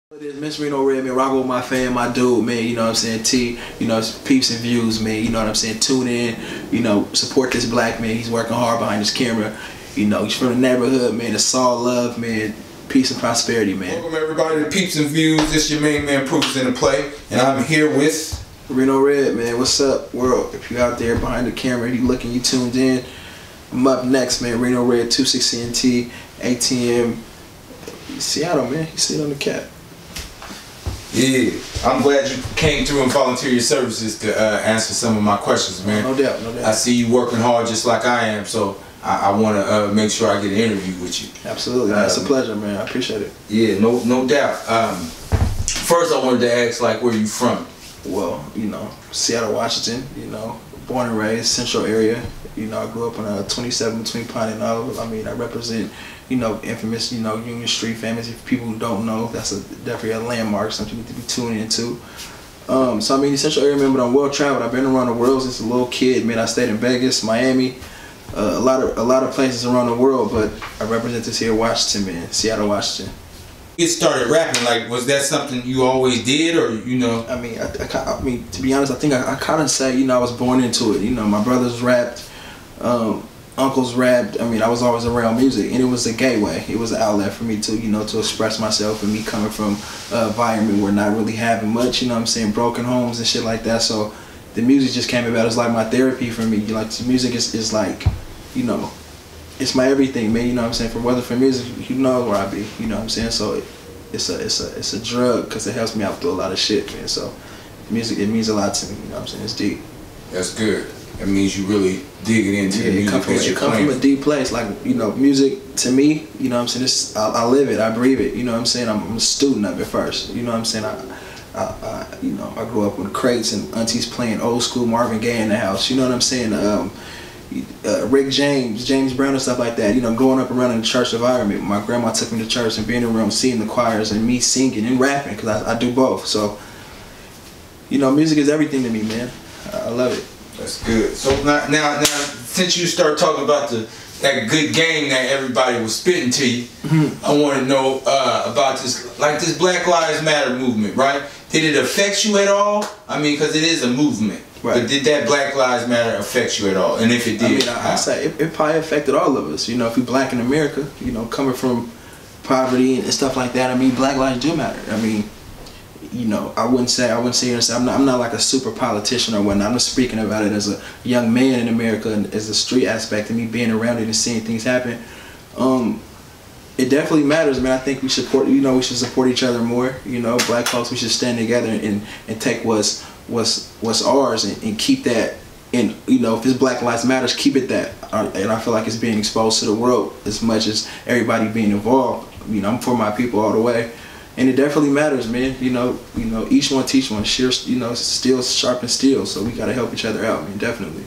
It is Miss Reno Red, man. Rock with my fan, my dude, man. You know what I'm saying? T, you know, it's Peeps and Views, man. You know what I'm saying? Tune in, you know, support this black man. He's working hard behind his camera. You know, he's from the neighborhood, man. It's all love, man. Peace and prosperity, man. Welcome everybody to Peeps and Views. This is your main man, Proof is in the play, and I'm here with Reno Red, man. What's up, world? If you out there behind the camera, you looking, you tuned in. I'm up next, man. Reno Red, 260NT, ATM, Seattle, man. You see it on the cap. Yeah, I'm glad you came through and volunteered your services to answer some of my questions, man. No doubt, no doubt. I see you working hard just like I am, so I want to make sure I get an interview with you. Absolutely, man. It's a pleasure, man. I appreciate it. Yeah, no doubt. First, I wanted to ask, like, where you from? Well, you know, Seattle, Washington. You know, born and raised, Central area. You know, I grew up on 27 between Pine and Olive. I mean, I represent, you know, infamous, you know, Union Street famous. If people who don't know, that's definitely a landmark, something you need to be tuning into. So I mean, the Central area, man, but I'm well traveled. I've been around the world since a little kid, man. I stayed in Vegas, Miami, a lot of places around the world, but I represent this here, Washington, man, Seattle, Washington. You started rapping, like, was that something you always did, or, you know? I mean, I mean, to be honest, I think I kind of say, you know, I was born into it. You know, my brothers rapped. Uncles rapped. I mean, I was always around music, and it was a gateway. It was an outlet for me to, you know, to express myself, and me coming from an environment where not really having much, you know what I'm saying, broken homes and shit like that. So the music just came about. It's like my therapy for me. Like, the music is like, you know, it's my everything, man. You know what I'm saying? For music, you know where I be. You know what I'm saying? So it's a drug because it helps me out through a lot of shit, man. So music, it means a lot to me. You know what I'm saying? It's deep. That's good. It means you really digging into the music that you're playing. It come from a deep place. Like, you know, music to me, you know what I'm saying, I live it, I breathe it. You know what I'm saying? I'm a student of it first. You know what I'm saying? You know, I grew up with crates and aunties playing old school Marvin Gaye in the house. You know what I'm saying? Rick James Brown and stuff like that. You know, growing up around in the church environment. My grandma took me to church and being around, seeing the choirs and me singing and rapping, because I do both. So, you know, music is everything to me, man. I love it. That's good. So now, since you start talking about that good game that everybody was spitting to you, I want to know about this Black Lives Matter movement, right? Did it affect you at all? I mean, because it is a movement. Right. But did that Black Lives Matter affect you at all? And if it did, I mean, I say it probably affected all of us. You know, if we black in America, you know, coming from poverty and stuff like that. I mean, Black lives do matter. I mean, you know, I wouldn't say I'm not like a super politician or whatnot. I'm just speaking about it as a young man in America and as a street aspect of me being around it and seeing things happen. It definitely matters, man. I think we should support each other more. You know, black folks, we should stand together and take what's ours and keep that. And, you know, if it's Black Lives Matters, keep it that. And I feel like it's being exposed to the world as much as everybody being involved. You know, I'm for my people all the way. And it definitely matters, man. You know, each one teach one. You know, steel sharpens steel. So we gotta help each other out, man. Definitely.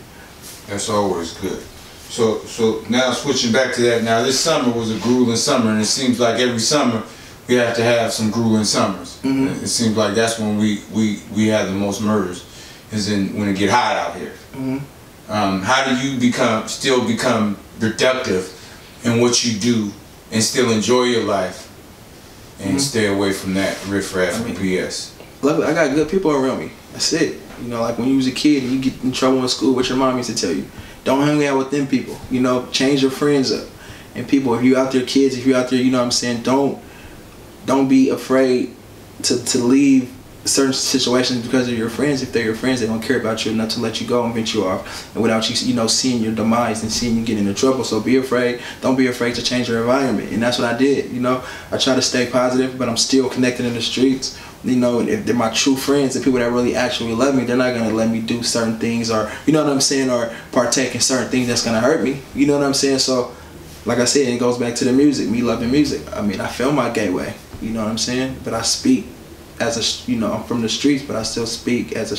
That's always good. So now switching back to that. Now, this summer was a grueling summer, and it seems like every summer we have to have some grueling summers. It seems like that's when we have the most murders, is when it get hot out here. How do you still become productive in what you do and still enjoy your life? And stay away from that riffraff and BS. Luckily, I got good people around me. That's it. You know, like when you was a kid and you get in trouble in school, what your mom used to tell you: don't hang out with them people. You know, change your friends up. And people, if you out there, kids, if you out there, you know what I'm saying, don't be afraid to leave certain situations because of your friends. If they're your friends, they don't care about you enough to let you go and vent you off, and without you know, seeing your demise and seeing you get into trouble. So be afraid. Don't be afraid to change your environment, and that's what I did. You know, I try to stay positive, but I'm still connected in the streets. You know, if they're my true friends, the people that really actually love me, they're not gonna let me do certain things, or, you know what I'm saying, or partake in certain things that's gonna hurt me. You know what I'm saying? So, like I said, it goes back to the music, me loving music. I mean, I feel my gateway. You know what I'm saying? But I speak as a, you know, I'm from the streets, but I still speak as a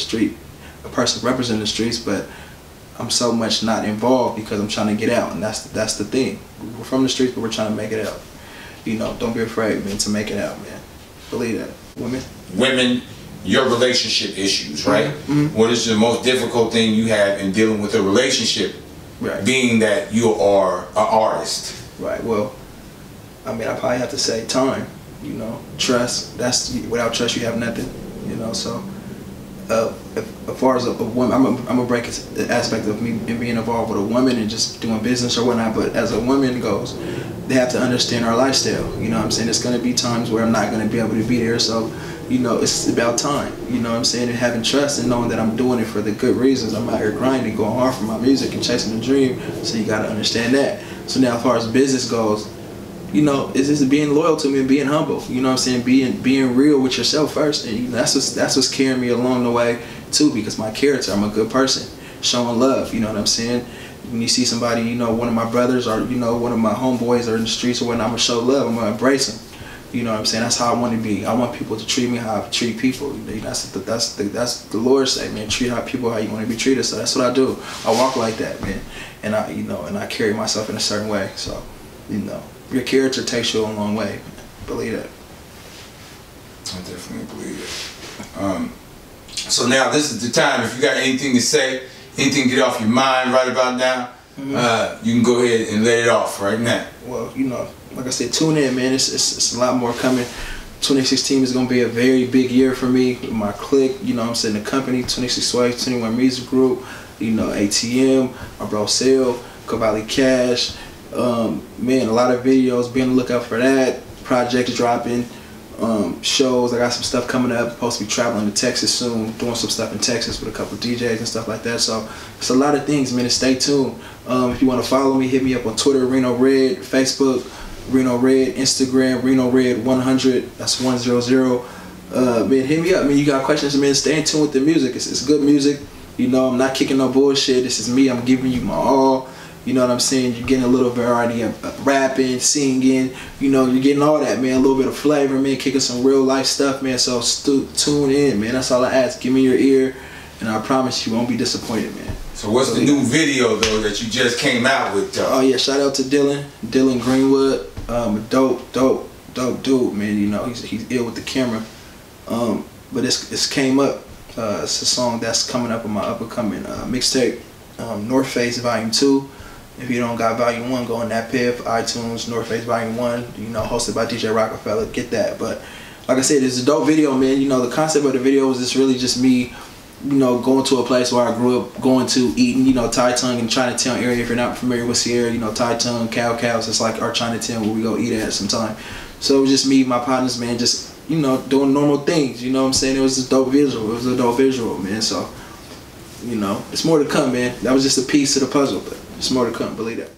person representing the streets, but I'm so much not involved because I'm trying to get out, and that's the thing. We're from the streets, but we're trying to make it out. You know, don't be afraid, man, to make it out, man. Believe that. Women, your relationship issues, right? What is the most difficult thing you have in dealing with a relationship, being that you are an artist? Right, well, I mean, I probably have to say time. You know, trust. Without trust, you have nothing. You know, so as far as a woman, I'm gonna break the aspect of me being involved with a woman and just doing business or whatnot. But as a woman goes, they have to understand our lifestyle. You know what I'm saying? There's gonna be times where I'm not gonna be able to be there. So, you know, it's about time. You know what I'm saying? And having trust and knowing that I'm doing it for the good reasons. I'm out here grinding, going hard for my music and chasing the dream. So you gotta understand that. So now, as far as business goes, you know, it's just being loyal to me and being humble. You know what I'm saying? Being real with yourself first, and you know, that's what's carrying me along the way too. Because my character, I'm a good person, showing love. You know what I'm saying? When you see somebody, you know, one of my brothers or you know one of my homeboys are in the streets or whatnot, I'm gonna show love. I'm gonna embrace them. You know what I'm saying? That's how I want to be. I want people to treat me how I treat people. That's the Lord's say, man. Treat people how you want to be treated. So that's what I do. I walk like that, man, and I carry myself in a certain way. So, you know. Your character takes you a long way. Believe that. I definitely believe it. So now this is the time. If you got anything to say, anything get off your mind right about now, you can go ahead and let it off right now. Well, you know, like I said, tune in, man. It's a lot more coming. 2016 is gonna be a very big year for me. With my clique, you know, I'm saying the company, 26 Waves, 21 Music Group, you know, ATM, my bro Sale, Cavalli Cash. Man, a lot of videos, be on the lookout for that. Projects dropping, shows. I got some stuff coming up. Supposed to be traveling to Texas soon, doing some stuff in Texas with a couple of DJs and stuff like that. So it's a lot of things, man. Stay tuned. If you want to follow me, hit me up on Twitter, Reno Red, Facebook, Reno Red, Instagram, Reno Red 100. That's 100. Man, hit me up. Man, you got questions, man? Stay in tune with the music. It's good music. You know, I'm not kicking no bullshit. This is me. I'm giving you my all. You know what I'm saying? You're getting a little variety of rapping, singing, you know, you're getting all that, man. A little bit of flavor, man, kicking some real life stuff, man. So tune in, man. That's all I ask. Give me your ear, and I promise you won't be disappointed, man. So what's the new video, though, that you just came out with, though? Oh, yeah, shout out to Dylan Greenwood. Dope dude, man. You know, he's ill with the camera. But it's came up. It's a song that's coming up on my up-and-coming mixtape, North Face Volume 2. If you don't got Volume 1, go on that PIF, iTunes, North Face Volume 1, you know, hosted by DJ Rockefeller, get that. But like I said, it's a dope video, man. You know, the concept of the video was just really just me, you know, going to a place where I grew up, going to eating, you know, Thai Tongue in Chinatown area. If you're not familiar with Sierra, you know, Thai Tongue, Cows, it's like our Chinatown where we go eat at sometime. So it was just me, my partners, man, just, you know, doing normal things, you know what I'm saying? It was a dope visual. It was a dope visual, man. So, you know, it's more to come, man. That was just a piece of the puzzle, but it's more to come, believe that.